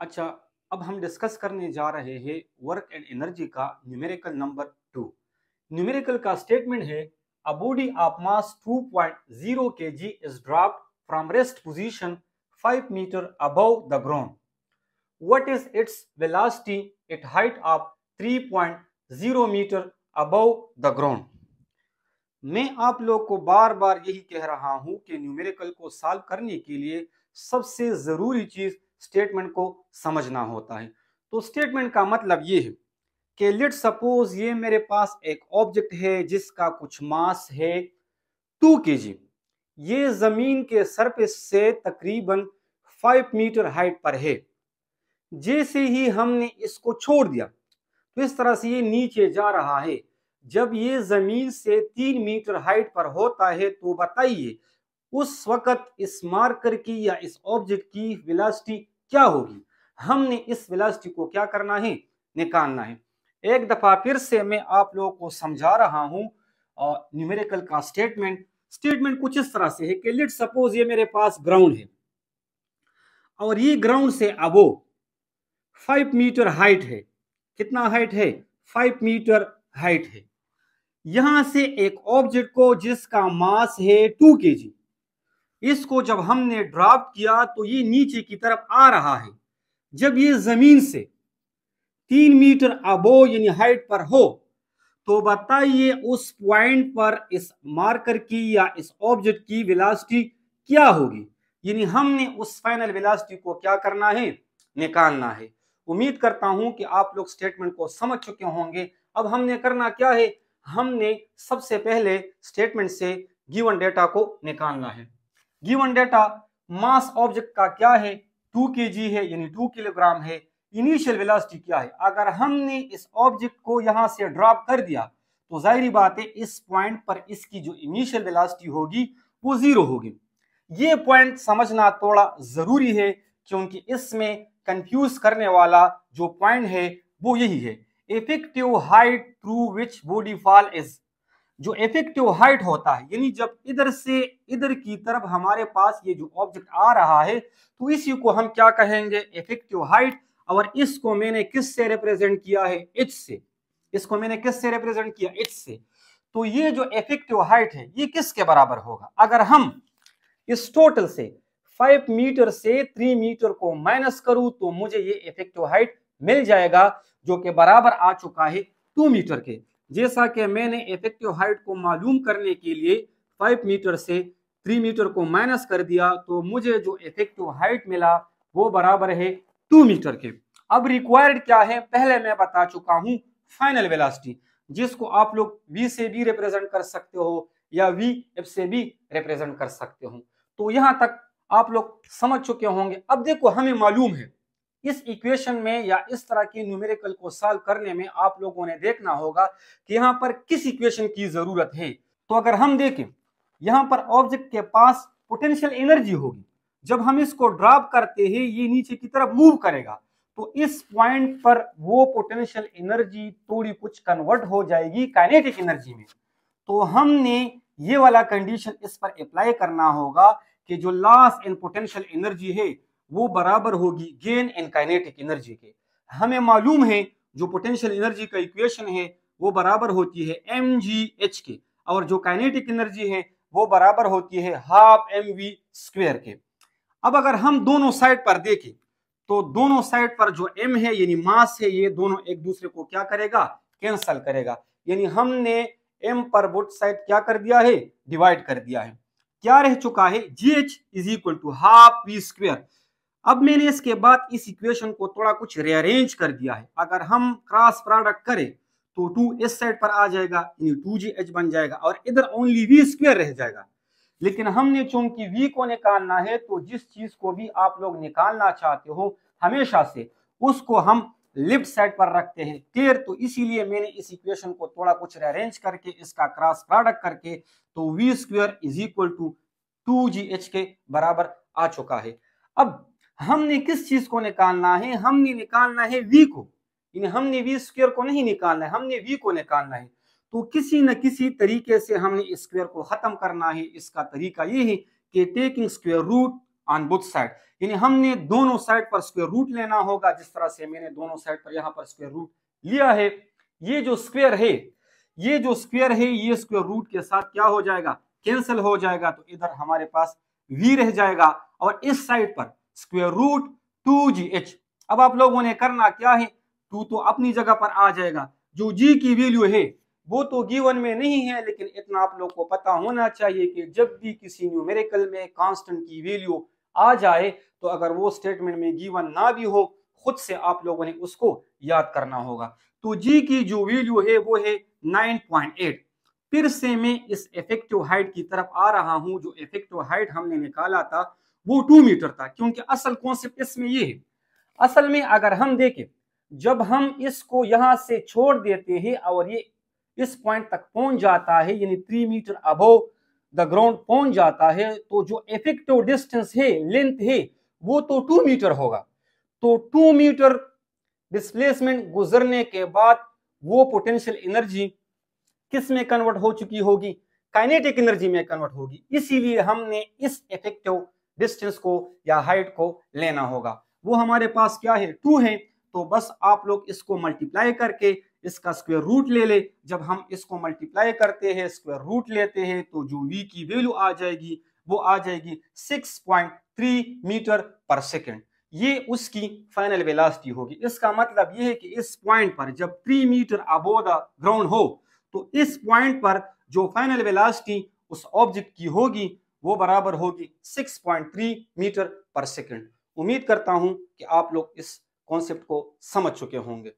अच्छा, अब हम डिस्कस करने जा रहे हैं वर्क एंड एनर्जी का न्यूमेरिकल नंबर 2। न्यूमेरिकल का स्टेटमेंट है a body of mass 2.0 kg is dropped from rest position 5 metre above the ground. What is its velocity at height of 3.0 metre above the ground. मैं आप लोग को बार बार यही कह रहा हूं कि न्यूमेरिकल को सॉल्व करने के लिए सबसे जरूरी चीज स्टेटमेंट को समझना होता है। तो स्टेटमेंट का मतलब ये है कि लेट सपोज ये मेरे पास एक ऑब्जेक्ट है जिसका कुछ मास है 2 kg। ये जमीन के सरफेस से तकरीबन 5 मीटर हाइट पर है। जैसे ही हमने इसको छोड़ दिया तो इस तरह से ये नीचे जा रहा है। जब ये जमीन से 3 मीटर हाइट पर होता है तो बताइए उस वक्त इस मार्कर की या इस ऑब्जेक्ट की वेलोसिटी क्या होगी। हमने इस वेलोसिटी को क्या करना है, निकालना है। एक दफा फिर से मैं आप लोगों को समझा रहा हूं न्यूमेरिकल का स्टेटमेंट कुछ इस तरह से है कि लेट सपोज ये मेरे पास ग्राउंड है और ये ग्राउंड से अबो 5 मीटर हाइट है। कितना हाइट है, 5 मीटर हाइट है। यहां से एक ऑब्जेक्ट को जिसका मास है 2 kg, इसको जब हमने ड्रॉप किया तो ये नीचे की तरफ आ रहा है। जब ये जमीन से 3 मीटर अबो यानी हाइट पर हो तो बताइए उस पॉइंट पर इस मार्कर की या इस ऑब्जेक्ट की वेलोसिटी क्या होगी। यानी हमने उस फाइनल वेलोसिटी को क्या करना है, निकालना है। उम्मीद करता हूं कि आप लोग स्टेटमेंट को समझ चुके होंगे। अब हमने करना क्या है, हमने सबसे पहले स्टेटमेंट से गिवन डेटा को निकालना है। गिवन डेटा मास ऑब्जेक्ट का क्या है, 2 kg है यानी 2 किलोग्राम है। इनिशियल वेलोसिटी क्या है, अगर हमने इस ऑब्जेक्ट को यहां से ड्रॉप कर दिया तो जाहिर बात है इस पॉइंट पर इसकी जो इनिशियल वेलोसिटी होगी वो 0 होगी। ये पॉइंट समझना थोड़ा जरूरी है क्योंकि इसमें कंफ्यूज करने वाला जो पॉइंट है वो यही है। Effective height through which body fall is, जो इफेक्टिव हाइट होता है यानी जब इधर से इधर की तरफ हमारे पास ये जो ऑब्जेक्ट आ रहा है तो इसी को हम क्या कहेंगे, इफेक्टिव हाइट। और इसको मैंने किस से रिप्रेजेंट किया है, एच से। इसको मैंने किस से रिप्रेजेंट किया, एच से। तो ये जो इफेक्टिव हाइट है ये किसके बराबर होगा, अगर हम इस टोटल से 5 मीटर से 3 मीटर को माइनस करूं तो मुझे ये इफेक्टिव हाइट मिल जाएगा जो कि बराबर आ चुका है 2 मीटर के। जैसा कि मैंने इफेक्टिव हाइट को मालूम करने के लिए 5 मीटर से 3 मीटर को माइनस कर दिया तो मुझे जो इफेक्टिव हाइट मिला वो बराबर है 2 मीटर के। अब रिक्वायर्ड क्या है, पहले मैं बता चुका हूं फाइनल वेलोसिटी, जिसको आप लोग v से भी रिप्रेजेंट कर सकते हो या v f से भी रिप्रेजेंट कर सकते हो। तो यहां तक आप लोग समझ चुके होंगे। अब देखो हमें मालूम है इस इक्वेशन में या इस तरह के न्यूमेरिकल को सॉल्व करने में आप लोगों ने देखना होगा कि यहां पर किस इक्वेशन की जरूरत है। तो अगर हम देखें यहां पर ऑब्जेक्ट के पास पोटेंशियल एनर्जी होगी। जब हम इसको ड्रॉप करते हैं ये नीचे की तरफ मूव करेगा तो इस पॉइंट पर वो पोटेंशियल एनर्जी थोड़ी कुछ कन्वर्ट हो जाएगी काइनेटिक एनर्जी में। तो हमने ये वाला कंडीशन इस पर अप्लाई करना होगा कि जो लॉस इन पोटेंशियल एनर्जी है वो बराबर होगी गेन इन काइनेटिक एनर्जी के। हमें मालूम है जो पोटेंशियल एनर्जी का इक्वेशन है वो बराबर होती है mgh के, और जो काइनेटिक एनर्जी है वो बराबर होती है हाफ mv स्क्वायर के। अब अगर हम दोनों साइड पर देखें तो दोनों साइड पर जो m है यानी मास है ये दोनों एक दूसरे को क्या करेगा, कैंसल करेगा। यानी हमने m पर बोथ साइड क्या कर दिया है, डिवाइड कर दिया है। क्या रह चुका है, gh is equal to half v square. अब मैंने इसके बाद इस इक्वेशन को थोड़ा कुछ रीअरेंज कर दिया है। अगर हम क्रॉस प्रोडक्ट करें तो 2 इस साइड पर आ जाएगा यानी 2gh बन जाएगा और इधर ओनली v स्क्वायर रह जाएगा। लेकिन हमने चूंकि v को निकालना है तो जिस चीज को भी आप लोग निकालना चाहते हो हमेशा से उसको हम लेफ्ट साइड पर रखते हैं, क्लियर। तो इसीलिए मैंने इस इक्वेशन को थोड़ा कुछ अरेंज करके इसका क्रॉस प्रोडक्ट करके तो v square is equal to 2gh के बराबर आ चुका है। अब हमने किस चीज को निकालना है, हमने निकालना है v को, यानी हमने v स्क्वायर को नहीं निकालना है, हमने v को निकालना है। तो किसी न किसी तरीके से हमने स्क्वायर को खत्म करना है। इसका तरीका ये है कि taking square root on both side, यानी हमने दोनों साइड पर स्क्वायर रूट लेना होगा। जिस तरह से मैंने दोनों साइड पर यहाँ पर स्क्वायर रूट लिया है, ये जो स्क्वायर है, ये जो स्क्वायर है, ये स्क्वायर रूट के साथ क्या हो जाएगा, कैंसिल हो जाएगा। तो इधर हमारे पास v रह जाएगा और इस साइड पर स्क्वायर रूट 2gh। अब आप लोगों ने करना क्या है, 2 तो अपनी जगह पर आ जाएगा, जो g की वैल्यू है वो तो गिवन में नहीं है, लेकिन इतना आप लोग को पता होना चाहिए कि जब भी किसी न्यूमेरिकल में कांस्टेंट की वैल्यू आ जाए, तो अगर वो स्टेटमेंट में गिवन ना भी हो, खुद से आप लोगों ने उसको याद करना होगा। तो g की जो वैल्यू है वो है 9.8। फिर से मैं इस इफेक्टिव हाइट की तरफ आ रहा हूं। जो इफेक्टिव हाइट हमने निकाला था वो 2 मीटर था, क्योंकि असल कॉन्सेप्ट इसमें ये है। असल में अगर हम देखें, जब हम इसको यहां से छोड़ देते हैं और ये इस पॉइंट तक पहुंच जाता है, यानी 3 मीटर अबव द ग्राउंड पहुंच जाता है, तो जो इफेक्टिव डिस्टेंस है, लेंथ है, वो तो 2 मीटर होगा। तो 2 मीटर डिस्प्लेसमेंट गुजरने के बाद वो पोटेंशियल एनर्जी किस में कन्वर्ट हो चुकी होगी, काइनेटिक एनर्जी में कन्वर्ट होगी। इसीलिए हमने इस इफेक्टिव डिस्टेंस को या हाइट को लेना होगा। वो हमारे पास क्या है, 2 है। तो बस आप लोग इसको मल्टीप्लाई करके इसका स्क्वायर रूट ले ले। जब हम इसको मल्टीप्लाई करते हैं, स्क्वायर रूट लेते हैं, तो जो v की वैल्यू आ जाएगी वो आ जाएगी 6.3 मीटर पर सेकेंड। ये उसकी फाइनल वेलोसिटी होगी। इसका मतलब ये है कि इस पॉइंट पर जब 3 मीटर अबोव द ग्राउंड हो, तो इस पॉइंट पर जो फाइनल वेलोसिटी उस ऑब्जेक्ट की होगी वो बराबर होगी 6.3 मीटर पर सेकेंड। उम्मीद करता हूं कि आप लोग इस कॉन्सेप्ट को समझ चुके होंगे।